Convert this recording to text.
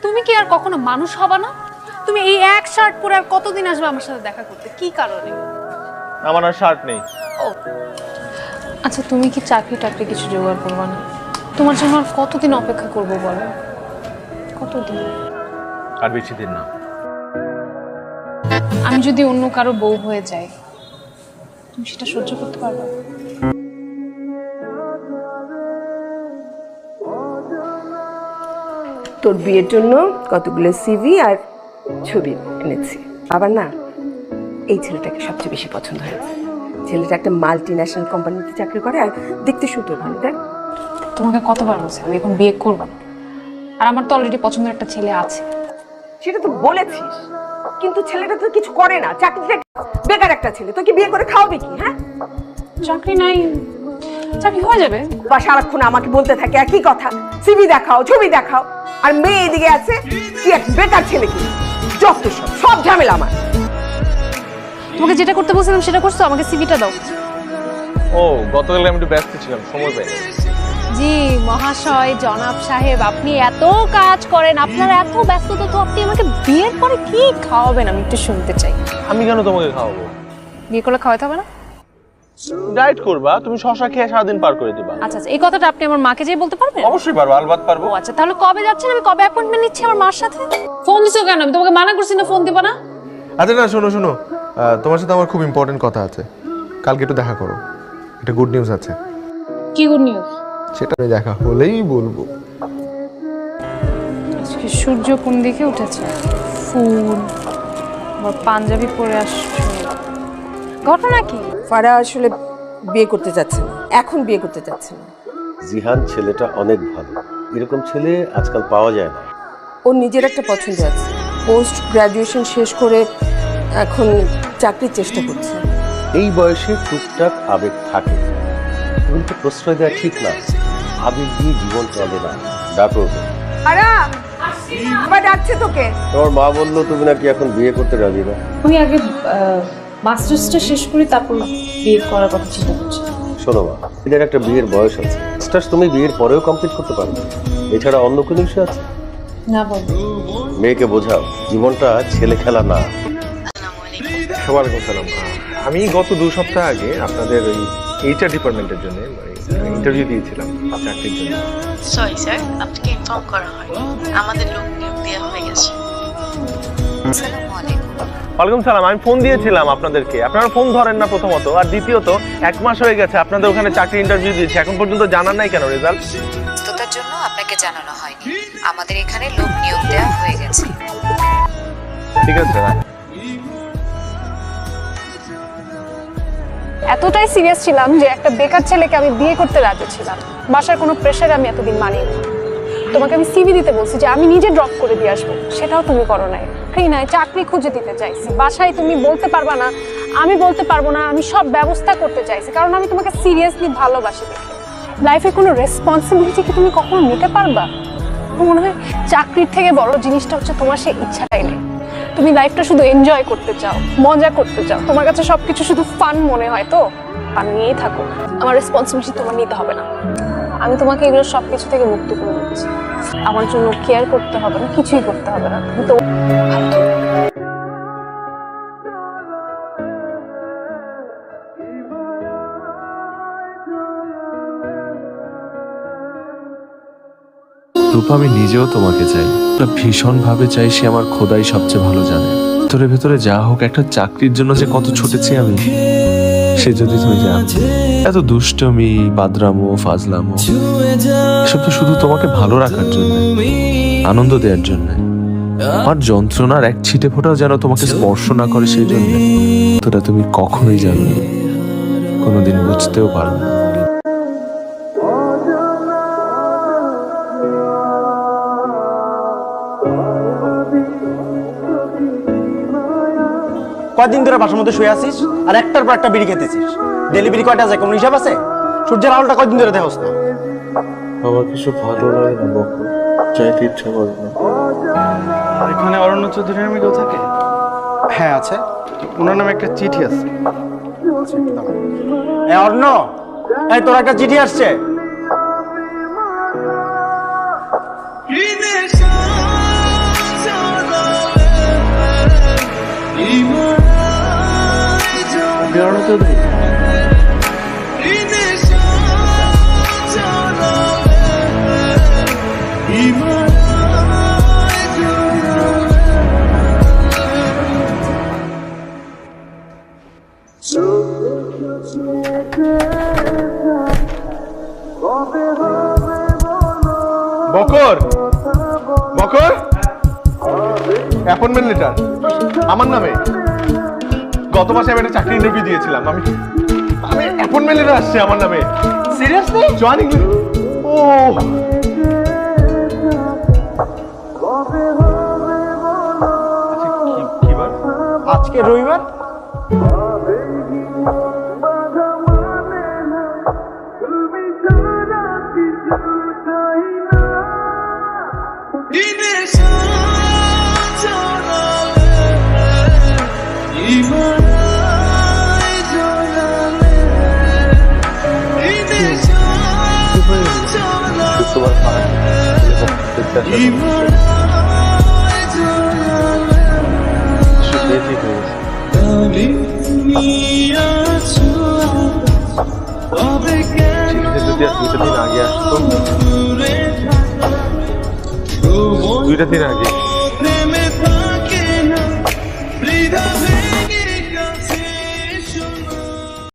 তুমি কি আর কখনো মানুষ হবা না? তুমি এই এক শার্ট পরে আর কতদিন আসবে আমার সাথে দেখা করতে? কি কারণে? আমার আর শার্ট নেই। ও আচ্ছা, তুমি কি চাকরি টাকরি কিছু জোগাড় করবা না? তোমার জন্য আর কতদিন অপেক্ষা করবো বলো? কতদিন? আর বেশি দিন না। আমি যদি অন্য কারো বউ হয়ে যাই, তুমি সেটা সহ্য করতে পারবে? তোর বিয়ের জন্য কতগুলো সিভি আর ছবি এনেছি। আবার না, এই ছেলেটাকে সবচেয়ে বেশি পছন্দ হয়েছে। ছেলেটা একটা মাল্টি ন্যাশনাল কোম্পানিতে চাকরি করে আর দেখতে সুন্দর, ভালো। দেখ, তোমাকে কতবার বলছি আমি এখন বিয়ে করবো না, আর আমার তো অলরেডি পছন্দের একটা ছেলে আছে। সেটা তো বলেছিস, কিন্তু ছেলেটা তো কিছু করে না, চাকরিটা বেকার একটা ছেলে। তোকে বিয়ে করে খাওয়াবে কি? হ্যাঁ, চাকরি নাই, চাকরি হয়ে যাবে। বা সারাক্ষণ আমাকে বলতে থাকে একই কথা, সিভি দেখাও, ছবি দেখাও। আর মেয়ে এদিকে আছে কি এক বেকার ছেলে, কি যত সব ঝামেলা আমার। তোমাকে যেটা করতে বলছিলাম সেটা করছো, আমাকে সিভিটা দাও। ও গতকাল আমি একটু ব্যস্ত ছিলাম, সময় পাইনি। জি মহাশয়, জনাব সাহেব, আপনি এত কাজ করেন, আপনার এত ব্যস্ততা, তো আপনি আমাকে বিয়ের পরে কি খাওয়াবেন আমি একটু শুনতে চাই। আমি কেন তোমাকে খাওয়াবো? বিয়ে করলে খাওয়াতে হবে না? ডায়েট করবা, তুমি শশা খেয়ে সারাদিন পার করে দিবা। আচ্ছা আচ্ছা, এই কথাটা আপনি আমার মাকে যেয়ে বলতে পারবেন? অবশ্যই পারবো, আলবাত পারবো। ও আচ্ছা, তাহলে কবে যাচ্ছেন? আমি কবে অ্যাপয়েন্টমেন্ট নিচ্ছি আমার মার সাথে? ফোন দিছো কেন? আমি তোমাকে মানা করছি না ফোন দিব না। আচ্ছা না, শোনো শোনো, তোমার সাথে আমার খুব ইম্পর্টেন্ট কথা আছে। কালকে একটু দেখা করো, একটা গুড নিউজ আছে। কি গুড নিউজ? সেটা আমি দেখা হলেই বলবো। আজকে সূর্য কোন দিকে উঠেছে? ফুল আবার পাঞ্জাবি পরে আসছো, ঘটনা কি? ফারা আসলে বিয়ে করতে যাচ্ছে না, এখন বিয়ে করতে যাচ্ছে না। জিহান ছেলেটা অনেক ভালো, এরকম ছেলে আজকাল পাওয়া যায় না। ওর নিজের একটা পছন্দ আছে, পোস্ট গ্রাজুয়েশন শেষ করে এখন চাকরির চেষ্টা করছে। এই বয়সে টুকটাক আবেগ থাকে, কিন্তু প্রশ্রয় দেওয়া ঠিক না। আবেগ দিয়ে জীবন চলে না। ডাকো। আরা আবার ডাকছে তোকে। তোমার মা বললো তুমি নাকি এখন বিয়ে করতে রাজি না। আমি আগে মাস্টার্সটা শেষ করি, তারপর বিয়ে করার কথা চিন্তা করছি। শোনো মা, এদের একটা বিয়ের বয়স আছে। মাস্টার্স তুমি বিয়ের পরেও কমপ্লিট করতে পারো, এছাড়া অন্য কোনো ইস্যু আছে? না বলবো। মেয়েকে বোঝাও জীবনটা ছেলে খেলা না। ওয়ালাইকুম সালাম। আমি গত 2 সপ্তাহ আগে আপনাদের ওই এইচআর ডিপার্টমেন্টের জন্য ইন্টারভিউ দিয়েছিলাম চাকরির জন্য। সরি স্যার, আপনাকে ইনফর্ম করা হয়নি। আমাদের লোক নিয়োগ দেওয়া হয়ে গেছে। আসসালামু আলাইকুম। ওয়ালাইকুম সালাম। আমি ফোন দিয়েছিলাম আপনাদেরকে, আপনারা ফোন ধরেন না প্রথমত, আর দ্বিতীয়ত 1 মাস হয়ে গেছে আপনাদের ওখানে চাকরি ইন্টারভিউ দিয়েছি, এখন পর্যন্ত জানার নাই কেন রেজাল্ট? ব্যস্ততার জন্য আপনাকে জানানো হয়নি। আমাদের এখানে লোক নিয়োগ দেওয়া হয়ে গেছে। ঠিক আছে। এতটাই সিরিয়াস ছিলাম যে একটা বেকার ছেলেকে আমি বিয়ে করতে রাজি ছিলাম। বাসার কোনো প্রেশারে আমি এতদিন মানিনি। তোমাকে আমি সিভি দিতে বলছি যে আমি নিজে ড্রপ করে দিয়ে আসবো, সেটাও তুমি করো নাই। নাই, চাকরি খুঁজে দিতে চাইছি বাসায়, তুমি বলতে পারবা না, আমি বলতে পারবো না, আমি সব ব্যবস্থা করতে চাইছি, কারণ আমি তোমাকে সিরিয়াসলি ভালোবাসি দেখে। লাইফে কোনো রেসপন্সিবিলিটি কি তুমি কখনো নিতে পারবা? মনে হয় চাকরির থেকে বড় জিনিসটা হচ্ছে তোমার সেই ইচ্ছাটাই নেই। তুমি লাইফটা শুধু এনজয় করতে চাও, মজা করতে চাও, তোমার কাছে সবকিছু শুধু ফান মনে হয়, তো ফান নিয়েই থাকো। আমার রেসপন্সিবিলিটি তোমার নিতে হবে না। আমি তোমাকে এগুলো সবকিছু থেকে মুক্ত করে দিচ্ছি। আমার জন্য কেয়ার করতে হবে না, কিছুই করতে হবে না। তুমি তো ভালো থেকো। রূপা, আমি নিজেও তোমাকে চাই, ভীষণ ভাবে চাই। সে আমার খোদাই সবচেয়ে ভালো জানে। ভেতরে ভেতরে যা হোক, একটা চাকরির জন্য যে কত ছুটেছি আমি, সে যদি তুমি জানতে। এত দুষ্টমি, বাদরামো, ফাজলামো, এসব তো শুধু তোমাকে ভালো রাখার জন্য, আনন্দ দেওয়ার জন্য। আমার যন্ত্রণার এক ছিটে ফোঁটাও যেন তোমাকে স্পর্শ না করে, সেই জন্য। তোটা তুমি কখনোই জানো, কোনোদিন বুঝতেও পারবে না। কয়দিন ধরে বাসার মধ্যে শুয়ে আছিস আর একটার পর একটা বিড়ি খেতেছিস? ডেলিভারি কয়টা যায় কোনো হিসাব আছে? সূর্যের আলোটা কয়দিন ধরে দেখোস না? আমার কিছু ভালো লাগে না বকু, চাইতে ইচ্ছা করে না। এখানে অরণ্য চৌধুরীর নামে কেউ থাকে? হ্যাঁ আছে, ওনার নামে একটা চিঠি আছে। অরণ্য, এই তোর একটা চিঠি আসছে। চৌধুরী। বকর বকর অ্যাপয়েন্টমেন্ট লেটার আমার নামে। গত মাসে আমি একটা চাকরি ইন্টারভিউ দিয়েছিলাম, আমি অ্যাপয়েন্টমেন্ট লেটার আসছে আমার নামে। সিরিয়াসলি? জয়েনিং। ও কি বার? আজকে রবিবার। তোমার যদি আর 2টা দিন আগে আসতো, 2টা দিন আগে